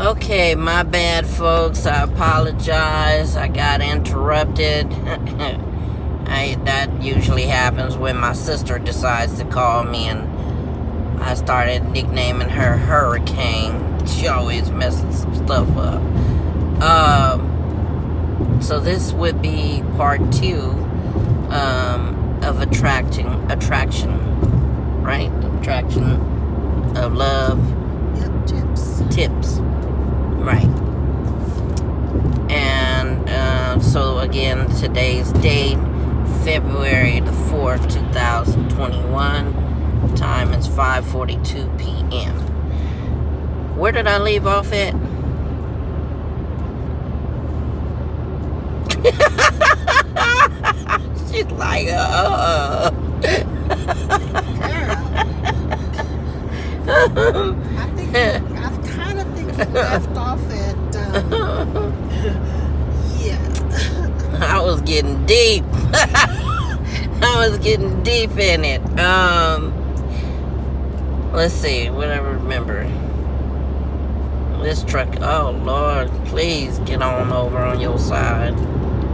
Okay, my bad, folks. I apologize. I got interrupted. That usually happens when my sister decides to call me, and I started nicknaming her Hurricane. She always messes some stuff up. So this would be part 2 of attraction, right? Attraction of love. Yep, Tips. Right. And so again, today's date, February the 4th, 2021. Time is 5:42 p.m. Where did I leave off at? She's like, I kind of think you left off at, yeah. I was getting deep. I was getting deep in it. Let's see, what I remember. This truck, oh Lord, please get on over on your side.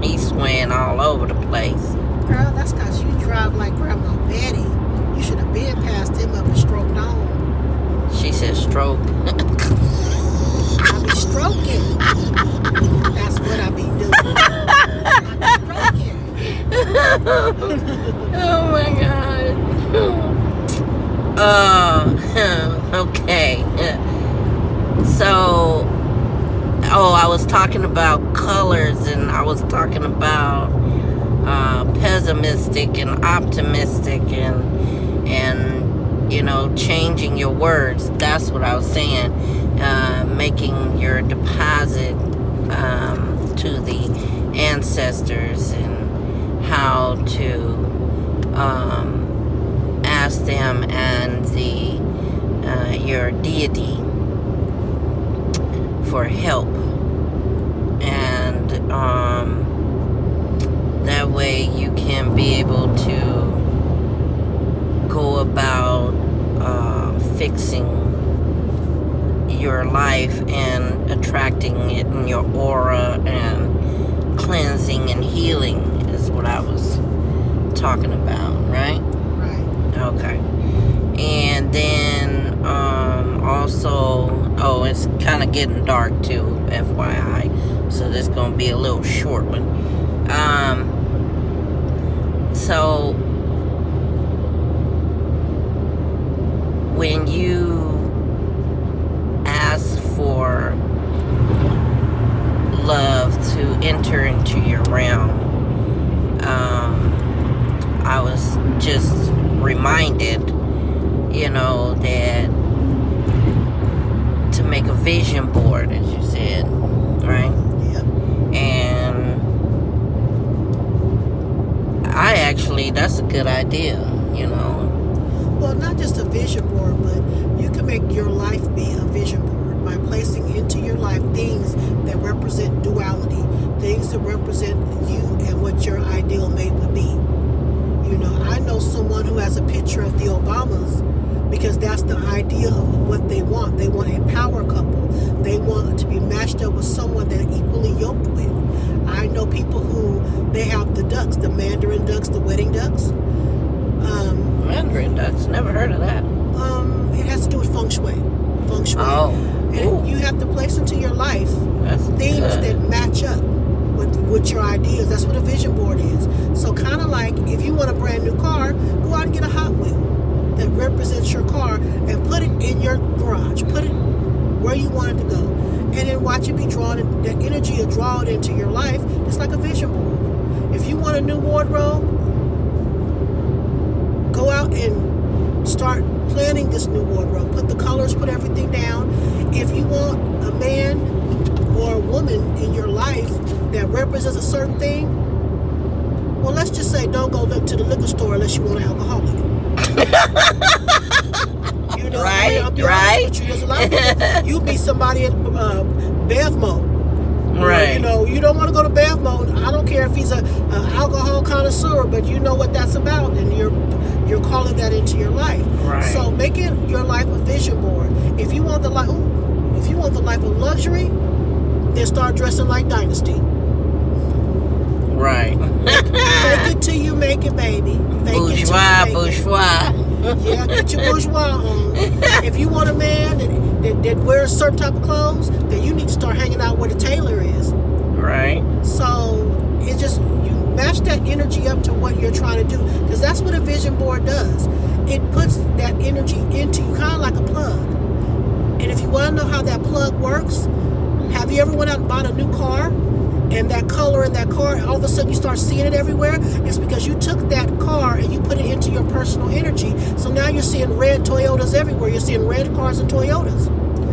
He's swaying all over the place. Girl, that's because you drive like Grandma Betty. You should have been past him up and stroked on. She said stroke. I be stroking. That's what I be doing. I be stroking. Oh my God. Okay. So, I was talking about colors, and I was talking about pessimistic and optimistic, and changing your words. That's what I was saying. Making your deposit to the ancestors, and how to ask them and your deity for help, and that way you can be able to go about fixing your life and attracting it in your aura, and cleansing and healing is what I was talking about, right? Right. Okay. And then also, it's kind of getting dark too, FYI. So this is going to be a little short one. So when you ask for love to enter into your realm, I was just reminded, that to make a vision board, as you said, right? Yep. And that's a good idea, Well, not just a vision board, but you can make your life be a vision board by placing into your life things that represent duality, things that represent you and what your ideal mate would be. I know someone who has a picture of the Obamas, because that's the idea of what they want. They want a power couple. They want to be matched up with someone they're equally yoked with. I know people who, they have the ducks, the mandarin ducks, the wedding ducks. Mandarin ducks, never heard of that. It has to do with feng shui. Oh. And you have to place into your life things that match up with your ideas. That's what a vision board is. So kind of like, if you want a brand new car, go out and get a Hot Wheel that represents your car and put it in your garage. Put it where you want it to go. And then watch it be drawn, the energy will draw it into your life. It's like a vision board. If you want a new wardrobe, go out and start planning this new wardrobe. Put the colors, put everything down. If you want a man or a woman in your life that represents a certain thing, well, let's just say don't go to the liquor store unless you want an alcoholic. Right. There's a lot of people. You be somebody at Bevmo. Right. You don't want to go to Bevmo. I don't care if he's a alcohol connoisseur, but you know what that's about, and you're calling that into your life. Right. So make it your life a vision board. If you want the life of luxury, then start dressing like Dynasty. Right. Fake it till you make it, baby. Fake Bourgeois, it till you make bourgeois. it. Yeah, get your bourgeois on. If you want a man that wears a certain type of clothes, then you need to start hanging out where the tailor is. Right. So it's just, you match that energy up to what you're trying to do, because that's what a vision board does. It puts that energy into you, kind of like a plug. And if you want to know how that plug works, have you ever went out and bought a new car, and that color in that car, all of a sudden you start seeing it everywhere? It's because you took that car and you put it into your personal energy. So now you're seeing red Toyotas everywhere. You're seeing red cars and Toyotas.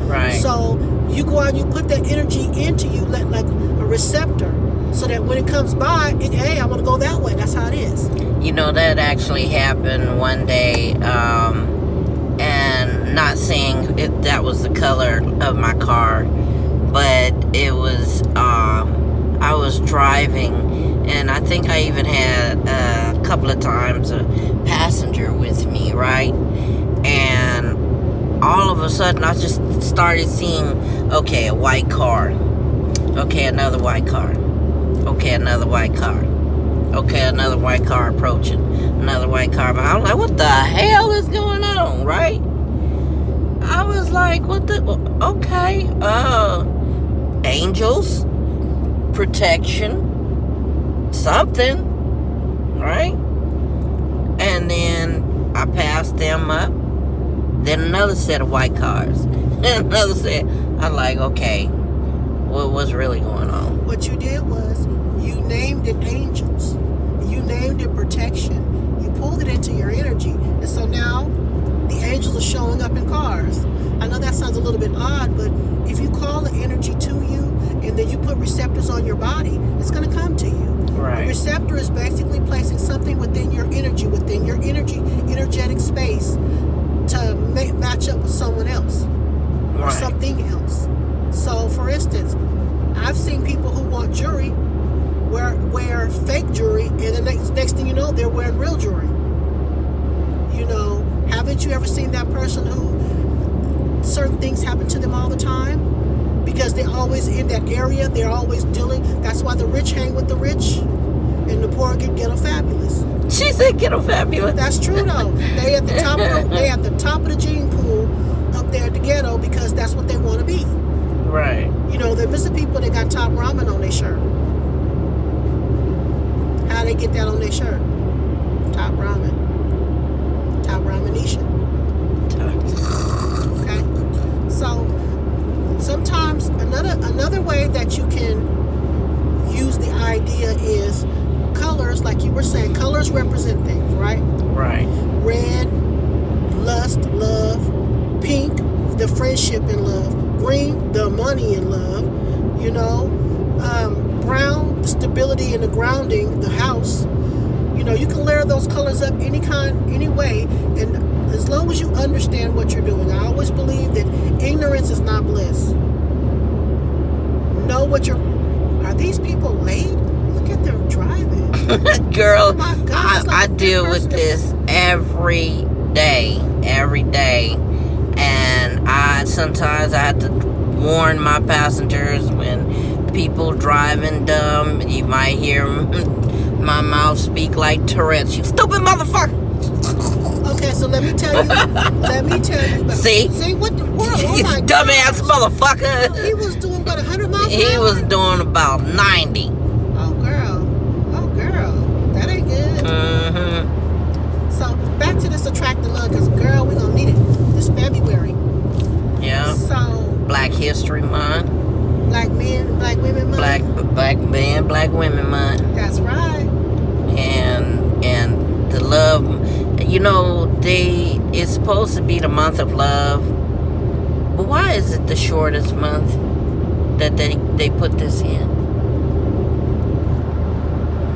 Right. So you go out and you put that energy into you like a receptor, so that when it comes by, hey, I want to go that way. That's how it is. You know, that actually happened one day, and not saying that was the color of my car, but it was, I was driving, and I think I even had a couple of times a passenger with me, right? And all of a sudden, I just started seeing, okay, a white car. Okay, another white car. Okay, another white car. Okay, another white car approaching. Another white car. But I'm like, what the hell is going on, right? I was like, what the... Okay, angels, protection, something, right? And then I passed them up. Then another set of white cars. Another set. I'm like, okay, what's really going on? What you did was, you named it angels. You named it protection. You pulled it into your energy. And so now, the angels are showing up in cars. I know that sounds a little bit odd, but if you call the energy to you, and then you put receptors on your body, it's going to come to you. Right. A receptor is basically placing something within your energetic space, to match up with someone else or Right. something else. So, for instance, I've seen people who want jewelry wear fake jewelry, and the next thing you know, they're wearing real jewelry. You know, haven't you ever seen that person who certain things happen to them all the time? Because they're always in that area, they're always dealing. That's why the rich hang with the rich, and the poor get ghetto fabulous. She said ghetto fabulous. That's true though. They at the top of the gene pool up there at the ghetto, because that's what they want to be. Right. You know, they're missing people that got Top Ramen on their shirt. How they get that on their shirt? Top Ramen. Top Ramenisha. Okay. So sometimes another way that you can use the idea is colors, like you were saying. Colors represent things, right? Right. Red, lust, love. Pink, the friendship and love. Green, the money and love. You know, brown, the stability and the grounding, the house. You know, you can layer those colors up any way, and as long as you understand what you're doing. I always believe that ignorance is not bliss. Know what you're... Are these people late? Look at them driving. Girl, Oh my God, it's like I the deal fifth with person. this every day, and sometimes I have to warn my passengers when people driving dumb. You might hear my mouth speak like Tourette's. You stupid motherfucker! Okay, so let me tell you. About, See? what the world? Oh You my dumbass gosh. motherfucker! He was doing about 100 miles an He hour? was doing about 90. Oh, girl. That ain't good. Mm-hmm. So, back to this attracting love, because, girl, we're going to need it this February. Yeah. So, Black History Month. black men, black women month. Black men, black women month. That's right. And the love, you know, it's supposed to be the month of love, but why is it the shortest month that they put this in?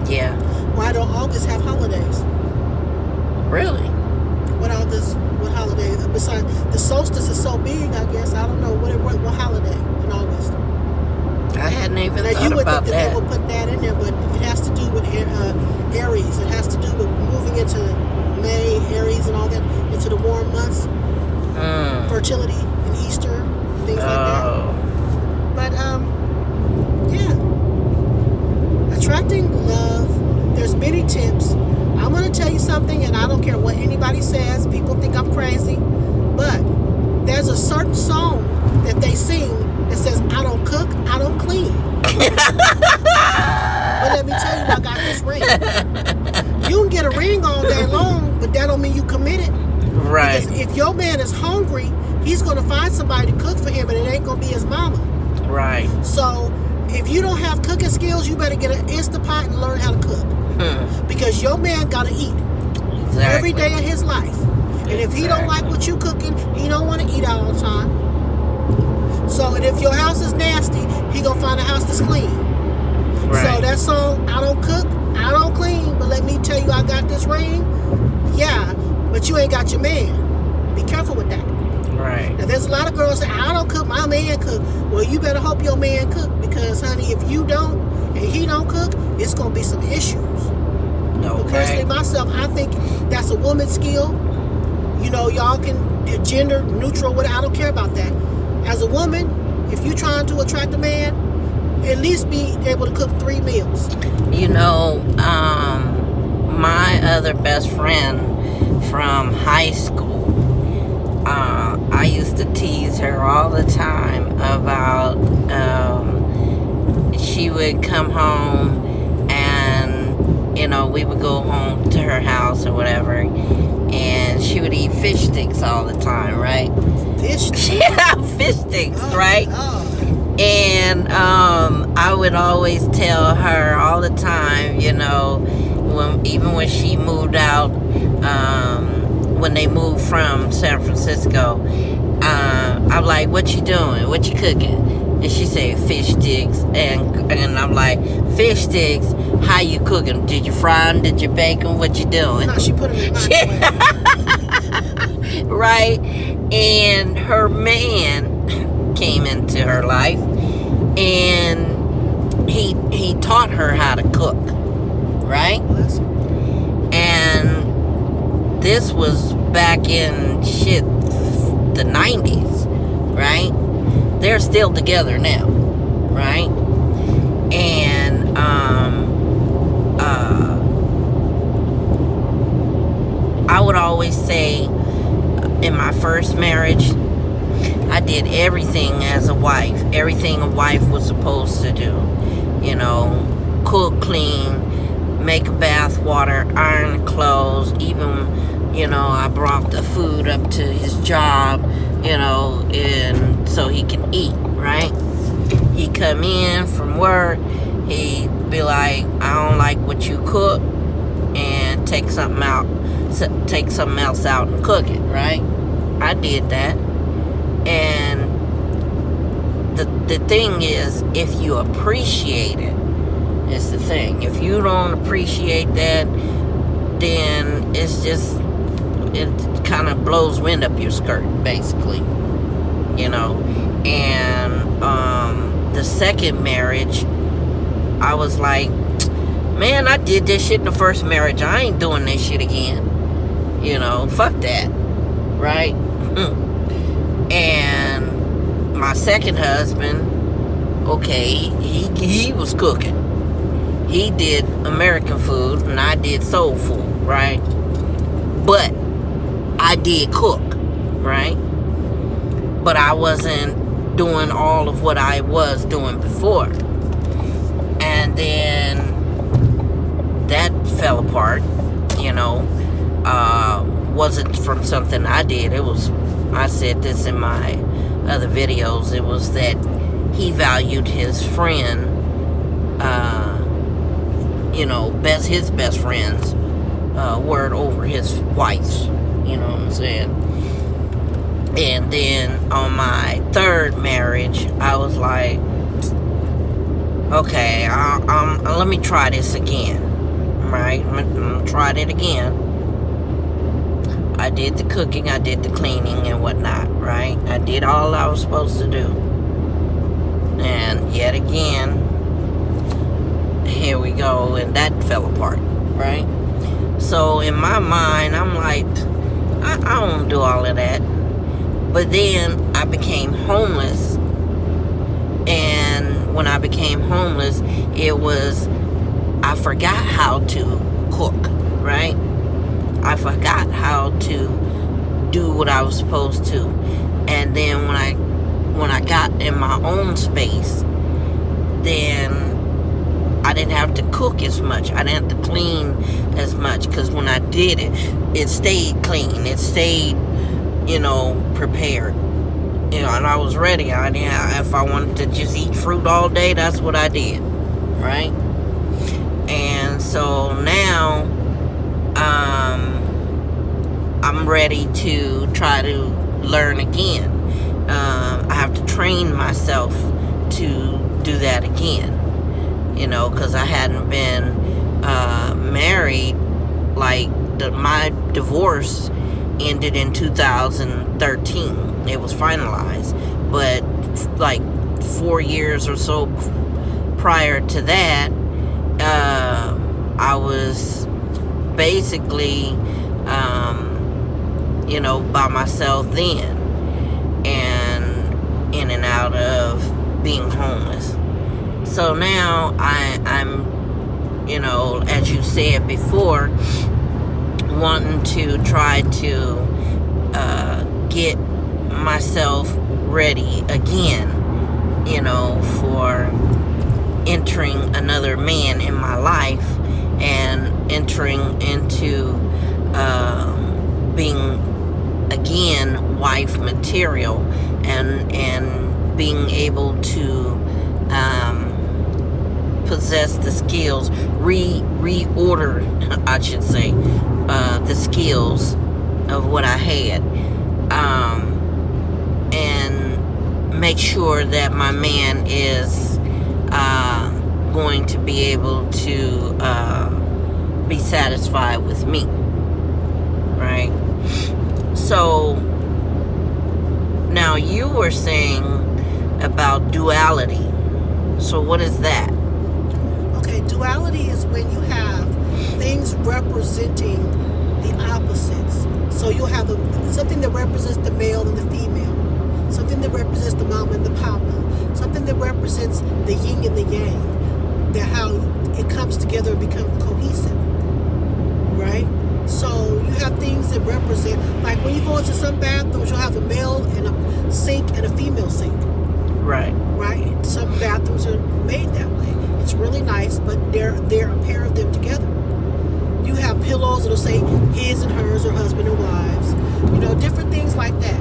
Yeah. Why don't August have holidays? Really? What holiday? Besides, the solstice is so big, I guess. I don't know what holiday in August. I hadn't even Now, thought you would about think that that. they would put that in there, but it has to do with Aries. It has to do with moving into May, Aries, and all that, into the warm months, fertility and Easter, things like that. Oh. certain song that they sing that says, I don't cook, I don't clean. But let me tell you, I got this ring. You can get a ring all day long, but that don't mean you committed. Right. Because if your man is hungry, he's going to find somebody to cook for him, and it ain't going to be his mama. Right. So if you don't have cooking skills, you better get an Instapot and learn how to cook. Because your man got to eat every day of his life. And if he don't like what you cooking, he don't want to eat out all the time. So, and if your house is nasty, he going to find a house that's clean. Right. So that song, I don't cook, I don't clean, but let me tell you, I got this ring. Yeah, but you ain't got your man. Be careful with that. Right. Now, there's a lot of girls say, I don't cook, my man cook. Well, you better hope your man cook, because, honey, if you don't and he don't cook, it's going to be some issues. But personally, myself, I think that's a woman's skill. You know, y'all can gender neutral, whatever. I don't care about that. As a woman, if you're trying to attract a man, at least be able to cook 3 meals. You know, my other best friend from high school, I used to tease her all the time about, she would come home and, you know, we would go home to her house or whatever, and she would eat fish sticks all the time, right? Fish sticks? Yeah, fish sticks, right? And I would always tell her all the time, you know, even when she moved out, when they moved from San Francisco, I'm like, what you doing? What you cooking? And she said, fish sticks. And I'm like, fish sticks? How you cooking? Did you fry them? Did you bake them? What you doing? No, she put them in the microwave. Right? And her man came into her life, and he taught her how to cook, right? And this was back in the 90s, right? They're still together now, right? And I would always say, in my first marriage, I did everything as a wife. Everything a wife was supposed to do. You know, cook, clean, make a bath water, iron clothes. Even, you know, I brought the food up to his job, you know, and so he can eat, right? He'd come in from work. He'd be like, I don't like what you cook, and take something else out and cook it, right? I did that. And the thing is, if you appreciate it, it's the thing. If you don't appreciate that, then it's just, it kind of blows wind up your skirt, basically, you know. And the second marriage, I was like, man, I did this shit in the first marriage. I ain't doing this shit again. You know, fuck that, right? And my second husband, okay, he was cooking. He did American food, and I did soul food, right? But I did cook, right? But I wasn't doing all of what I was doing before. And then that fell apart, you know. Wasn't from something I did. It was, I said this in my other videos, it was that he valued his friend, you know, his best friend's word over his wife's, you know what I'm saying? And then on my third marriage, I was like, okay, let me try this again, right? I'm gonna try it again. I did the cooking, I did the cleaning and whatnot, right? I did all I was supposed to do. And yet again, here we go, and that fell apart, right? So in my mind, I'm like, I don't do all of that. But then I became homeless. And when I became homeless, it was, I forgot how to cook, right? I forgot how to do what I was supposed to. And then when I got in my own space, then I didn't have to cook as much. I didn't have to clean as much, because when I did it, it stayed clean. It stayed, prepared. And I was ready. If I wanted to just eat fruit all day, that's what I did, right? And so now, I'm ready to try to learn again. I have to train myself to do that again, because I hadn't been married. My divorce ended in 2013. It was finalized, but 4 years or so prior to that, I was basically by myself then, and in and out of being homeless. So now I'm as you said before, wanting to try to get myself ready again, for entering another man in my life, and entering into being again wife material, and being able to possess the skills, reorder, I should say, the skills of what I had, and make sure that my man is going to be able to be satisfied with me, right? So now you were saying about duality. So what is that? Okay, duality is when you have things representing the opposites. So you'll have something that represents the male and the female, something that represents the mama and the papa, something that represents the yin and the yang, that how it comes together and becomes cohesive, right? So you have things that represent, like when you go into some bathrooms, you'll have a male and a sink and a female sink. Right. Right? Some bathrooms are made that way. It's really nice, but they're a pair of them together. You have pillows that'll say his and hers, or husband and wives. Different things like that.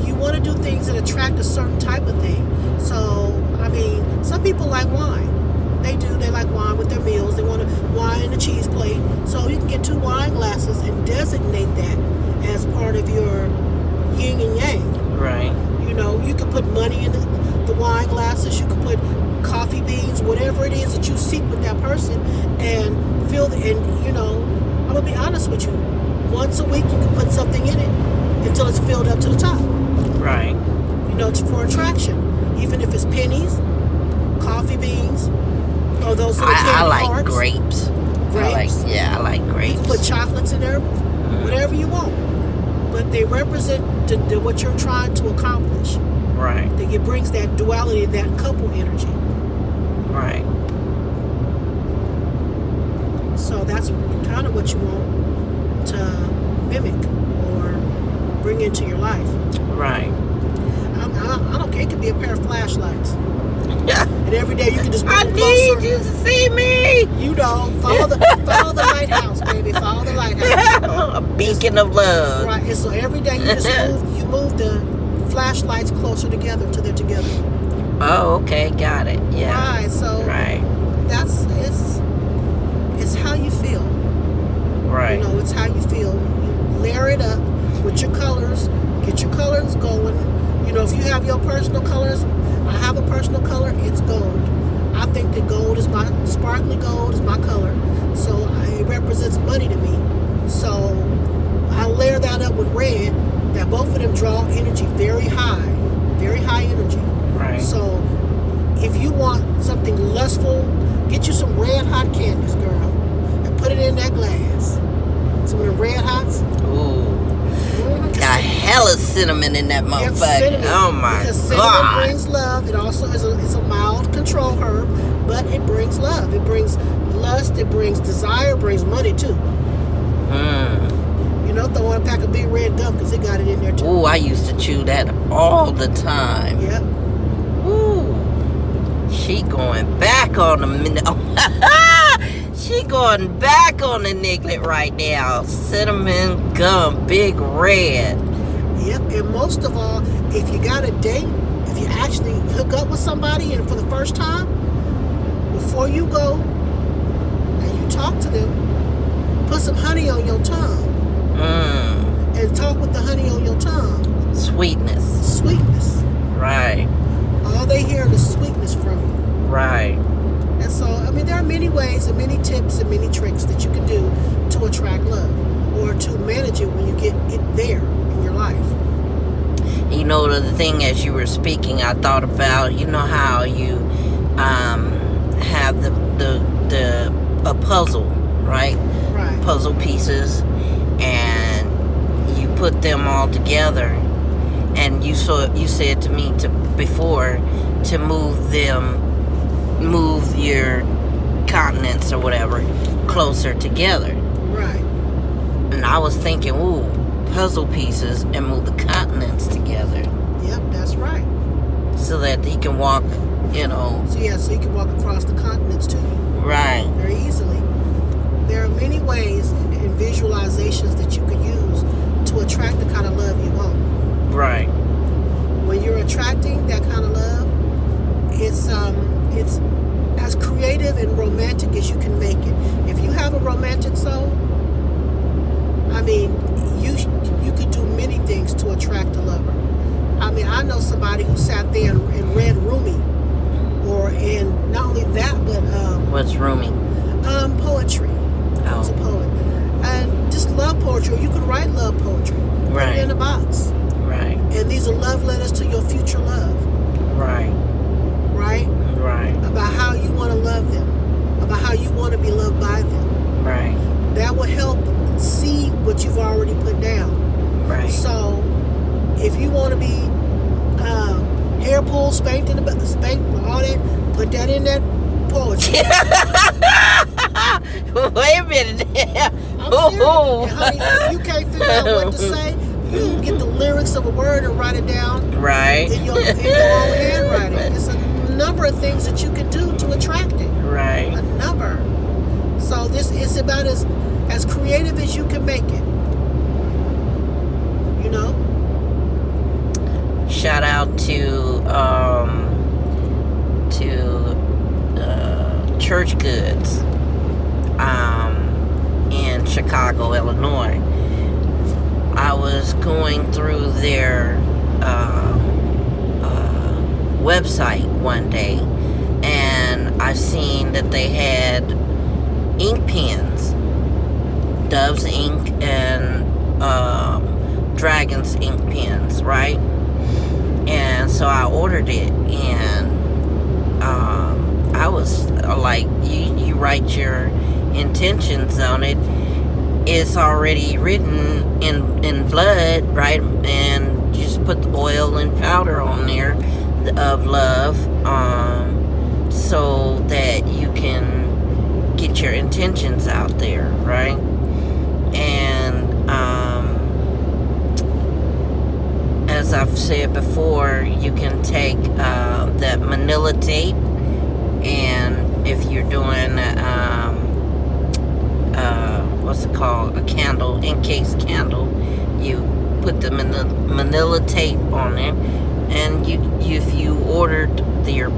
You want to do things that attract a certain type of thing. So, some people like wine. They do. They like wine with their meals. They want wine and a cheese plate. So you can get 2 wine glasses and designate that as part of your yin and yang. Right. You can put money in the wine glasses. You can put coffee beans, whatever it is that you seek with that person, and I'm gonna be honest with you. Once a week, you can put something in it until it's filled up to the top. Right. It's for attraction. Even if it's pennies, coffee beans, or those little candy I like hearts. grapes. Grapes. I like grapes. You can put chocolates in there, whatever you want. But they represent what you're trying to accomplish. Right. It brings that duality, that couple energy. Right. So that's kind of what you want to mimic or bring into your life. Right. I don't care. It could be a pair of flashlights. Yeah. And every day you can just I need you to see me. Follow the lighthouse, baby. Follow the lighthouse. A beacon of love. Right. And so every day you just move the flashlights closer together till they're together. Oh, okay, got it. Yeah. Right. So it's how you feel. Right. It's how you feel. You layer it up with your colors. Get your colors going. If you have your personal colors, I have a personal color. It's gold. I think that gold is sparkly gold is my color. So it represents money to me. So I layer that up with red. That both of them draw energy very high energy. Right. So if you want something lustful, get you some red hot candies, girl, and put it in that glass. Some of the red hots. Ooh. Got hella cinnamon in that motherfucker. Oh my because cinnamon brings love. It also is a mild control herb, but it brings love. It brings lust. It brings desire. It brings money too. You know, throw in a pack of big red gum because it got it in there too. Ooh, I used to chew that all the time. Yep. Ooh. She going back on the she going back on the niglet right now. Cinnamon gum, big red. Yep. And most of all, if you got a date, if you actually hook up with somebody and for the first time, before you go and you talk to them, put some honey on your tongue. And talk with the honey on your tongue. Sweetness. Sweetness. Right. All they hear is sweetness from you. Right. And so, I mean, there are many ways and many tips and many tricks that you can do to attract love or to manage it when you get it there in your life. You know, the thing as you were speaking, I thought about, you know how you have a puzzle, right? Right. Puzzle pieces, and you put them all together, and you said to me before to move your continents or whatever closer together. Right. And I was thinking, ooh, puzzle pieces and move the continents together. Yep, that's right. So that he can walk, you know. So you can walk across the continents too. Right. Very easily. There are many ways and visualizations that you can use to attract the kind of love you want. Right. When you're attracting that kind of love, it's as creative and romantic as you can make it. If you have a romantic soul, I mean, you could do many things to attract a lover. I mean, I know somebody who sat there and read Rumi, and not only that, but what's Rumi? Poetry. Oh. He's a poet, and just love poetry. Or you can write love poetry. Right. Put it in a box. Right. And these are love letters to your future love. Right. Right. Right. About how you want to love them, about how you want to be loved by them. Right. That will help see what you've already put down. Right. So, if you want to be hair pulled, spanked, all that, put that in that poetry. Wait a minute. I'm serious. And honey, if you can't figure out what to say, you can get the lyrics of a word and write it down. Right. In your own handwriting. It's a number of things that you can do to attract it. Right. A number. So this is about as creative as you can make it. You know? Shout out to Church Goods in Chicago, Illinois. I was going through their website one day, and I seen that they had ink pens, Dove's ink and Dragon's ink pens, right? And so I ordered it, and I was like, you write your intentions on it. It's already written in blood, right? And you just put the oil and powder on there of love, so that you can get your intentions out there, right? And as I've said before, you can take that manila tape, and if you're doing what's it called, a candle, encased candle, you put the manila tape on it, and if you ordered your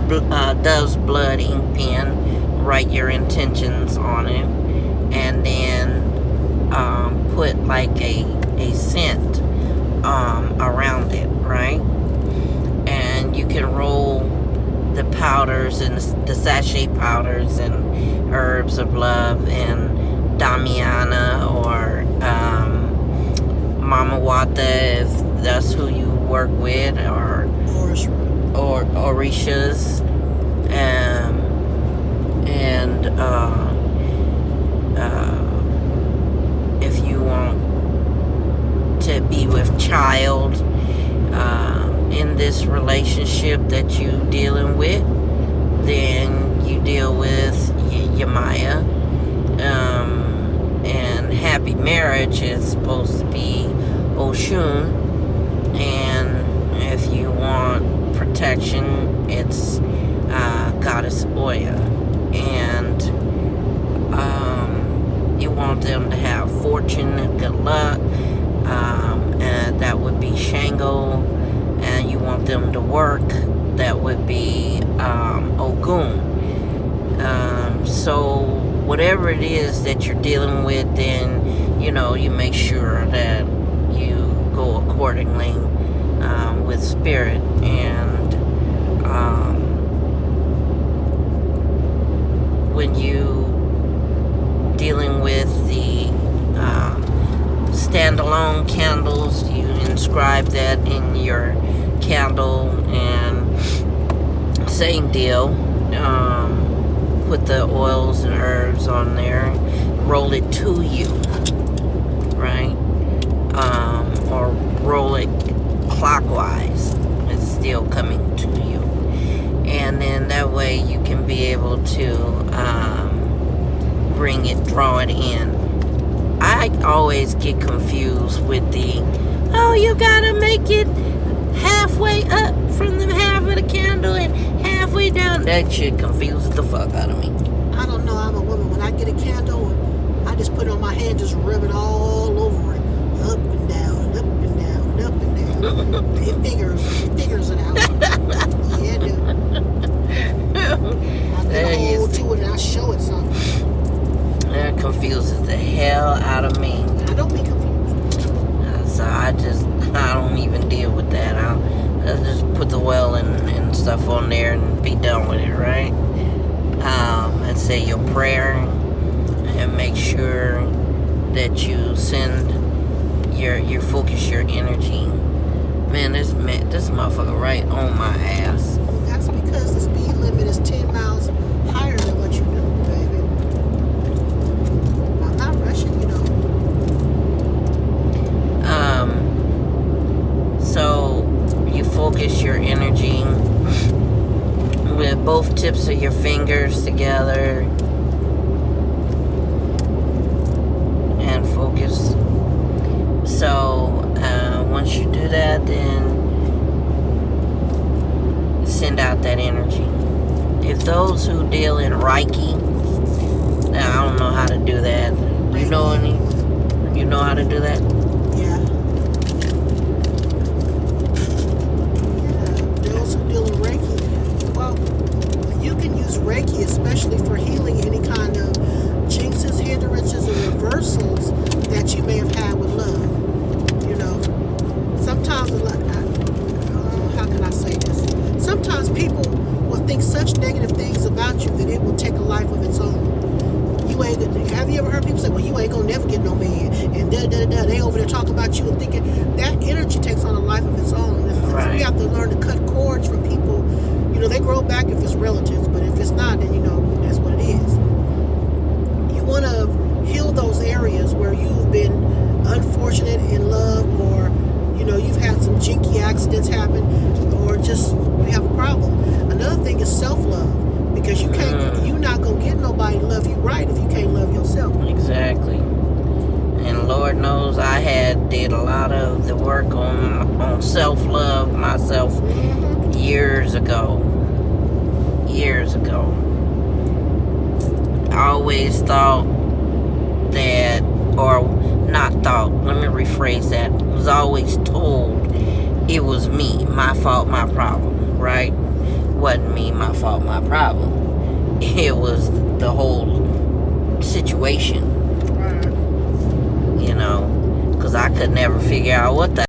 Dove's blood ink pen, write your intentions on it, and then put like a scent around it, right? And you can roll the powders and the sachet powders and herbs of love and Damiana or Mama Wata, if that's who you work with, or Orishas, and if you want to be with child in this relationship that you dealing with, then you deal with Yamaya, and happy marriage is supposed to be Oshun. And if you want protection, it's Goddess Oya. And you want them to have fortune and good luck. And that would be Shango. And you want them to work, that would be Ogun. So whatever it is that you're dealing with, then you make sure that you go accordingly with spirit. And when you dealing with the standalone candles, you inscribe that in your candle, and same deal, put the oils and herbs on there, roll it to you, right? Or roll it clockwise, it's still coming to you. And then that way you can be able to draw it in. I always get confused with you gotta make it halfway up from the half of the candle and halfway down. That shit confuses the fuck out of me. I don't know, I'm a woman. When I get a candle, I just put it on my hand, just rub it all over it. Up and down, up and down, up and down. It figures it out. Yeah, it do. I put a hole to it and I show it something. That confuses the hell out of me. I don't be confused. So I don't even deal with that. I'll just put the well and stuff on there and be done with it, right? And say your prayer and make sure that you send your focus, your energy. Man, this motherfucker right on my ass. Well, that's because the speed limit is 10 miles higher than what you do, baby. I'm not rushing, So you focus your energy with both tips of your fingers together and focus. So once you do that, then send out that energy. If those who deal in Reiki, I don't know how to do that. You know how to do that? Yeah. Those who deal in Reiki, well, you can use Reiki especially for healing any kind of jinxes, hindrances, and reversals that you may have had with love. Sometimes, how can I say this? Sometimes people will think such negative things about you that it will take a life of its own. Have you ever heard people say, well, you ain't gonna never get no man, and da-da-da-da, they over there talking about you and thinking that energy takes on a life of its own. Right. We have to learn to cut cords from people. They grow back if it's relatives, but if it's not, then that's what it is. You want to heal those areas where you've been unfortunate in love, or you've had some jinky accidents happen, or just you have a problem. Another thing is self-love, because you're not gonna get nobody to love you right if you can't love yourself. Exactly. And Lord knows I did a lot of the work on self-love myself years ago. I always thought that, or not thought, let me rephrase that, was always told it was me, my fault, my problem, right? Wasn't me, my fault, my problem. It was the whole situation, because I could never figure out what the